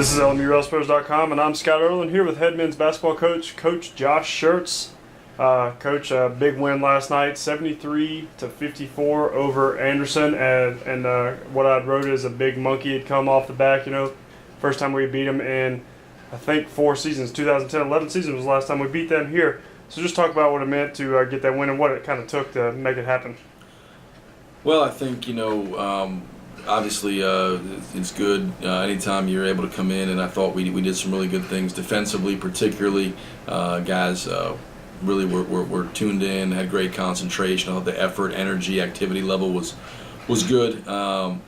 This is LMU and I'm Scott Erlin here with head men's basketball coach, Coach Josh Schertz. Coach, big win last night, 73-54 over Anderson, and what I wrote is a big monkey had come off the back. First time we beat them in, I think, 4 seasons. 2010-11 season was the last time we beat them here. So just talk about what it meant to get that win and what it kind of took to make it happen. Well, I think, obviously it's good anytime you're able to come in, and I thought we did some really good things defensively, particularly. Guys really were tuned in, had great concentration. I thought the effort, energy, activity level was good. On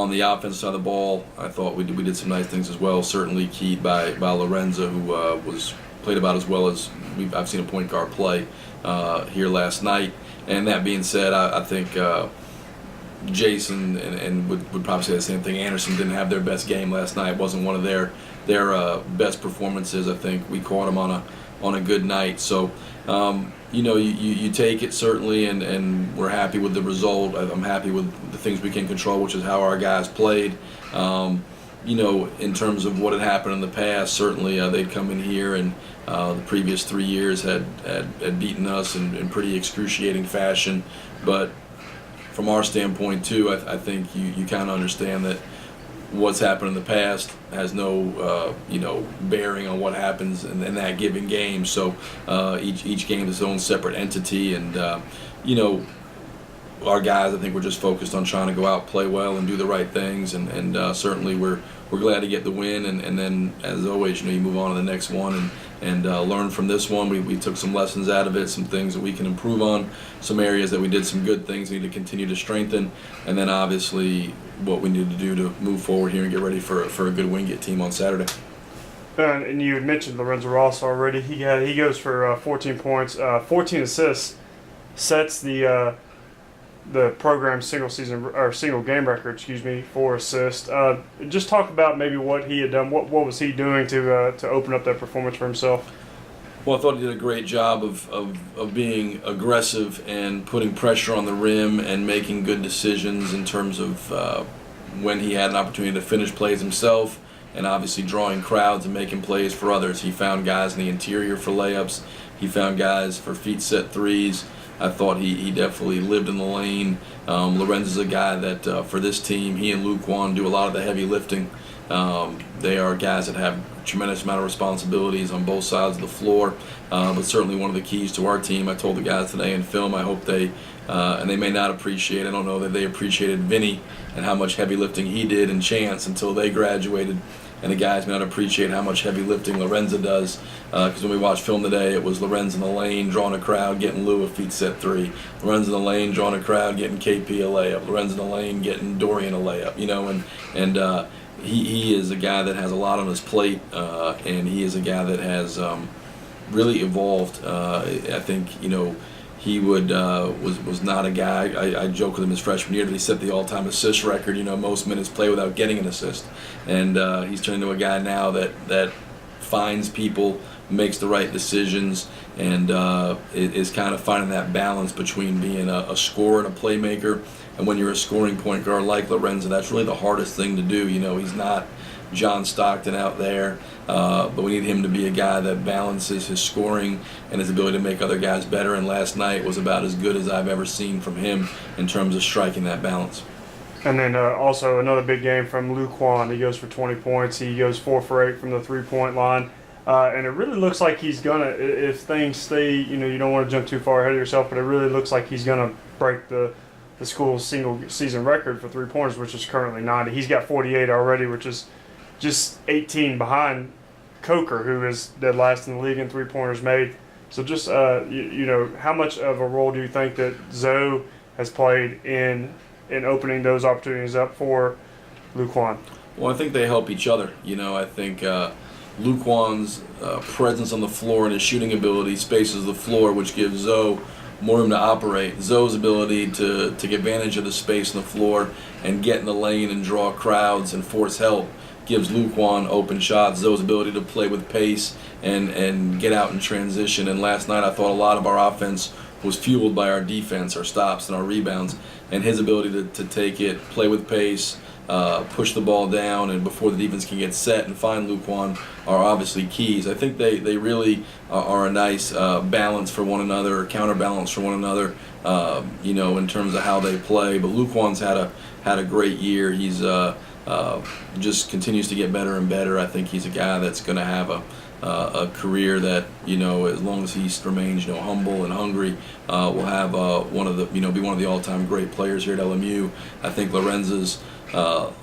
the offensive side of the ball, I thought we did some nice things as well, certainly keyed by Lorenzo, who played about as well as I've seen a point guard play here last night. And that being said, I think Jason and would probably say the same thing. Anderson didn't have their best game last night. It wasn't one of their best performances. I think we caught them on a good night. So you take it certainly, and we're happy with the result. I'm happy with the things we can control, which is how our guys played. In terms of what had happened in the past, certainly they'd come in here and the previous 3 years had beaten us in pretty excruciating fashion. But from our standpoint too, I think you kind of understand that what's happened in the past has no bearing on what happens in that given game. So each game is its own separate entity, and our guys, I think, we're just focused on trying to go out, play well, and do the right things, and certainly we're glad to get the win, and then as always, you move on to the next one and learn from this one. We took some lessons out of it, some things that we can improve on, some areas that we did some good things we need to continue to strengthen, and then obviously what we need to do to move forward here and get ready for a good Wingate team on Saturday. And you had mentioned Lorenzo Ross already. He goes for 14 points, 14 assists, sets the program's single game record, for assists. Just talk about maybe what he had done. What was he doing to open up that performance for himself? Well, I thought he did a great job of being aggressive and putting pressure on the rim and making good decisions in terms of when he had an opportunity to finish plays himself, and obviously drawing crowds and making plays for others. He found guys in the interior for layups. He found guys for feet set threes. I thought he definitely lived in the lane. Lorenzo's a guy that for this team, he and Luke Wan do a lot of the heavy lifting. They are guys that have a tremendous amount of responsibilities on both sides of the floor, but certainly one of the keys to our team. I told the guys today in film, I hope they, and they may not appreciate, I don't know that they appreciated Vinny and how much heavy lifting he did and Chance until they graduated. And the guys may not appreciate how much heavy lifting Lorenzo does, because when we watched film today, it was Lorenzo in the lane, drawing a crowd, getting Lou a feet set three. Lorenzo in the lane, drawing a crowd, getting KP a layup. Lorenzo in the lane, getting Dorian a layup. And he is a guy that has a lot on his plate, and he is a guy that has really evolved. I think he was not a guy. I joked with him his freshman year that he set the all-time assist record. Most minutes play without getting an assist, and he's turned into a guy now that finds people, makes the right decisions, and is kind of finding that balance between being a scorer and a playmaker. And when you're a scoring point guard like Lorenzo, that's really the hardest thing to do. He's not John Stockton out there, but we need him to be a guy that balances his scoring and his ability to make other guys better, and last night was about as good as I've ever seen from him in terms of striking that balance. And then also another big game from Luke Wan. He goes for 20 points. He goes 4 for 8 from the three-point line. And it really looks like he's going to, if things stay, you don't want to jump too far ahead of yourself, but it really looks like he's going to break the school's single season record for three-pointers, which is currently 90. He's got 48 already, which is just 18 behind Coker, who is dead last in the league in three-pointers made. So just, how much of a role do you think that Zoe has played in opening those opportunities up for Luke Wan? Well, I think they help each other. I think Luke Wan's presence on the floor and his shooting ability spaces the floor, which gives Zoe more room to operate. Zoe's ability to take advantage of the space on the floor and get in the lane and draw crowds and force help gives Luke Wan open shots. Zoe's ability to play with pace and get out in transition. And last night I thought a lot of our offense was fueled by our defense, our stops and our rebounds, and his ability to take it, play with pace, push the ball down, and before the defense can get set and find Luquan are obviously keys. I think they really are a nice balance for one another, or counterbalance for one another, in terms of how they play. But Luquan's had a great year. He's just continues to get better and better. I think he's a guy that's going to have a career that, as long as he remains, humble and hungry, will have be one of the all-time great players here at LMU. I think Lorenzo's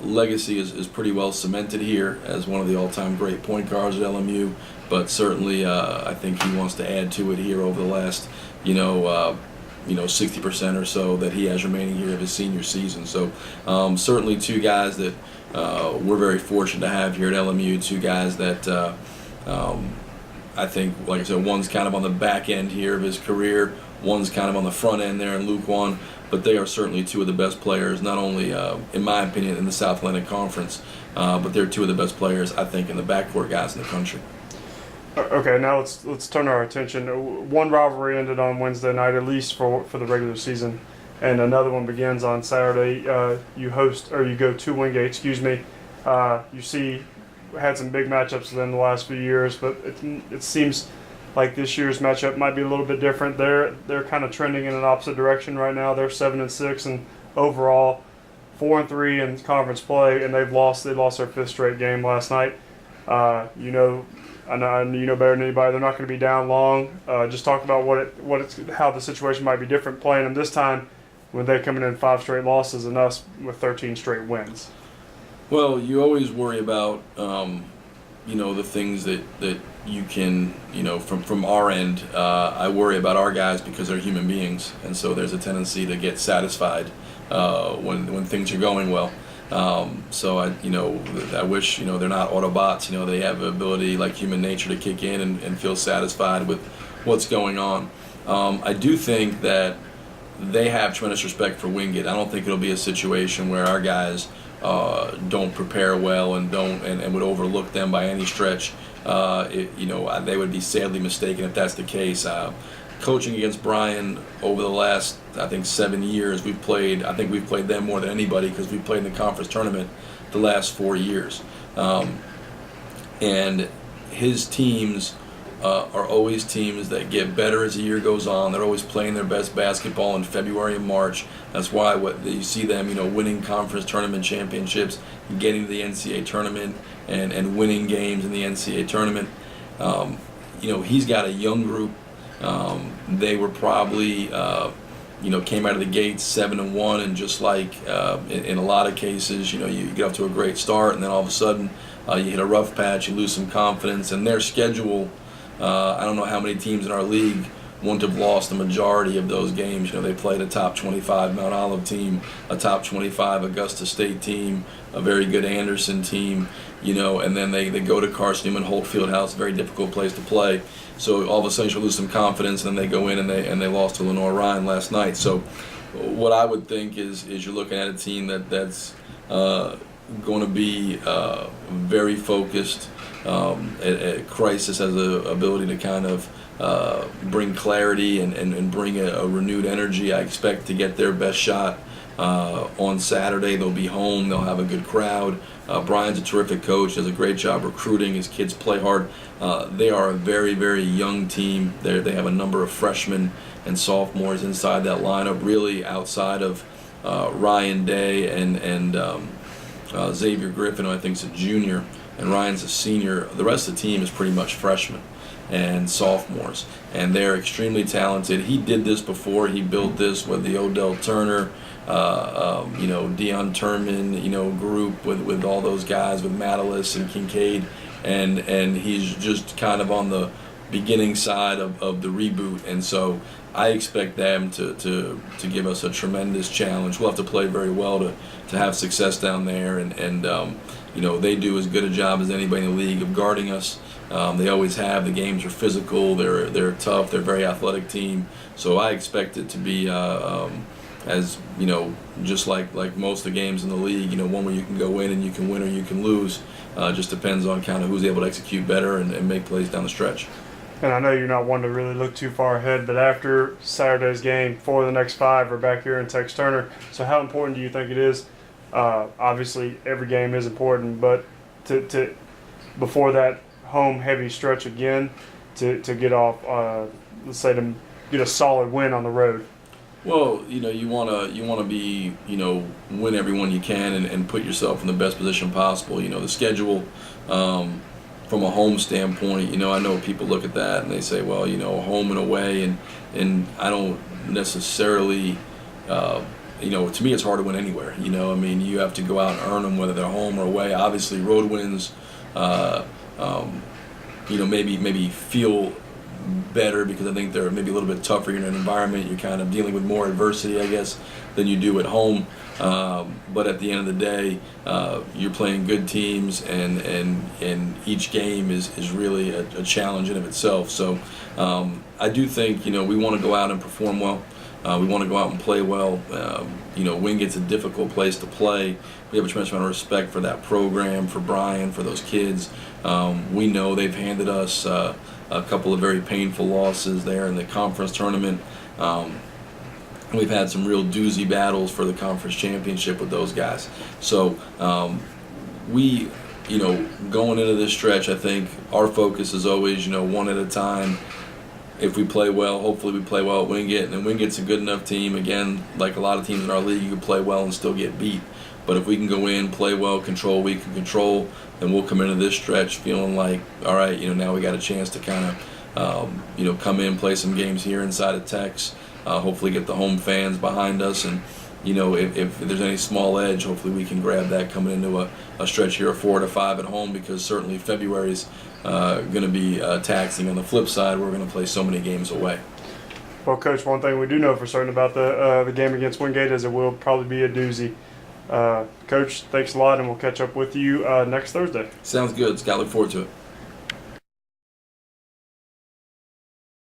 legacy is pretty well cemented here as one of the all-time great point guards at LMU, but certainly I think he wants to add to it here over the last 60% or so that he has remaining here of his senior season. So certainly two guys that we're very fortunate to have here at LMU, two guys that I think, like I said, one's kind of on the back end here of his career, one's kind of on the front end there in Luquan, but they are certainly two of the best players, not only, in my opinion, in the South Atlantic Conference, but they're two of the best players, I think, in the backcourt guys in the country. Okay, now let's turn our attention. One rivalry ended on Wednesday night, at least for the regular season, and another one begins on Saturday. You go to Wingate, you had some big matchups within the last few years, but it seems like this year's matchup might be a little bit different. They're kind of trending in an opposite direction right now. They're 7-6 and overall 4-3 in conference play, and they lost their fifth straight game last night. I know you know better than anybody. They're not going to be down long. Just talk about how the situation might be different playing them this time when they're coming in 5 straight losses and us with 13 straight wins. Well, you always worry about the things that you can, from our end. I worry about our guys because they're human beings, and so there's a tendency to get satisfied when things are going well. So I wish they're not Autobots. They have the ability, like human nature, to kick in and feel satisfied with what's going on. I do think that they have tremendous respect for Wingate. I don't think it'll be a situation where our guys don't prepare well and would overlook them by any stretch. They would be sadly mistaken if that's the case. Coaching against Bryan over the last, I think, 7 years, we've played them more than anybody because we've played in the conference tournament the last 4 years. And his teams are always teams that get better as the year goes on. They're always playing their best basketball in February and March. That's why you see them, winning conference tournament championships, getting to the NCAA tournament, and winning games in the NCAA tournament. He's got a young group. They were probably, came out of the gates 7-1, and just like in a lot of cases, you get off to a great start, and then all of a sudden you hit a rough patch, you lose some confidence, and their schedule. I don't know how many teams in our league wouldn't have lost the majority of those games. They played a top 25 Mount Olive team, a top 25 Augusta State team, a very good Anderson team, and then they go to Carson Newman Holt Fieldhouse, a very difficult place to play. So all of a sudden you lose some confidence, and then they go in and they lost to Lenore Ryan last night. So what I would think is you're looking at a team that's going to be very focused. Crisis has the ability to kind of bring clarity and bring a renewed energy. I expect to get their best shot on Saturday. They'll be home. They'll have a good crowd. Brian's a terrific coach. Does a great job recruiting. His kids play hard. They are a very, very young team. They have a number of freshmen and sophomores inside that lineup, really outside of Ryan Day and Xavier Griffin, who I think is a junior, and Ryan's a senior. The rest of the team is pretty much freshmen and sophomores, and they're extremely talented. He did this before. He built this with the Odell Turner, Deion Turman, group with all those guys, with Matalis and Kincaid, and he's just kind of on the beginning side of the reboot, and so I expect them to give us a tremendous challenge. We'll have to play very well to have success down there, and they do as good a job as anybody in the league of guarding us. They always have. The games are physical. They're tough. They're a very athletic team. So I expect it to be as just like most of the games in the league. One where you can go in and you can win or you can lose. Just depends on kind of who's able to execute better and make plays down the stretch. And I know you're not one to really look too far ahead, but after Saturday's game, 4 of the next 5 are back here in Tex Turner. So how important do you think it is Obviously, every game is important, but to before that home heavy stretch again, to get off, let's say to get a solid win on the road. Well, you wanna be, win every one you can and put yourself in the best position possible. The schedule, from a home standpoint, I know people look at that and they say, well, home and away, and I don't necessarily, to me it's hard to win anywhere. I mean, you have to go out and earn them, whether they're home or away. Obviously, road wins, maybe feel better because I think they're maybe a little bit tougher. You're in an environment, you're kind of dealing with more adversity, I guess, than you do at home. But at the end of the day, you're playing good teams, and each game is really a challenge in of itself. So I do think we want to go out and perform well. We want to go out and play well. Wingate's a difficult place to play. We have a tremendous amount of respect for that program, for Brian, for those kids. We know they've handed us a couple of very painful losses there in the conference tournament. We've had some real doozy battles for the conference championship with those guys. So we, going into this stretch, I think our focus is always, one at a time. If we play well, hopefully we play well at Wingate. And Wingate's a good enough team. Again, like a lot of teams in our league, you can play well and still get beat. But if we can go in, play well, control, we can control, then we'll come into this stretch feeling like, all right, now we got a chance to kind of, come in, play some games here inside of Tex, hopefully get the home fans behind us. And, if there's any small edge, hopefully we can grab that coming into a stretch here of 4 to 5 at home, because certainly February's going to be taxing. On the flip side, we're going to play so many games away. Well, Coach, one thing we do know for certain about the game against Wingate is it will probably be a doozy. Coach, thanks a lot, and we'll catch up with you next Thursday. Sounds good, Scott. Look forward to it.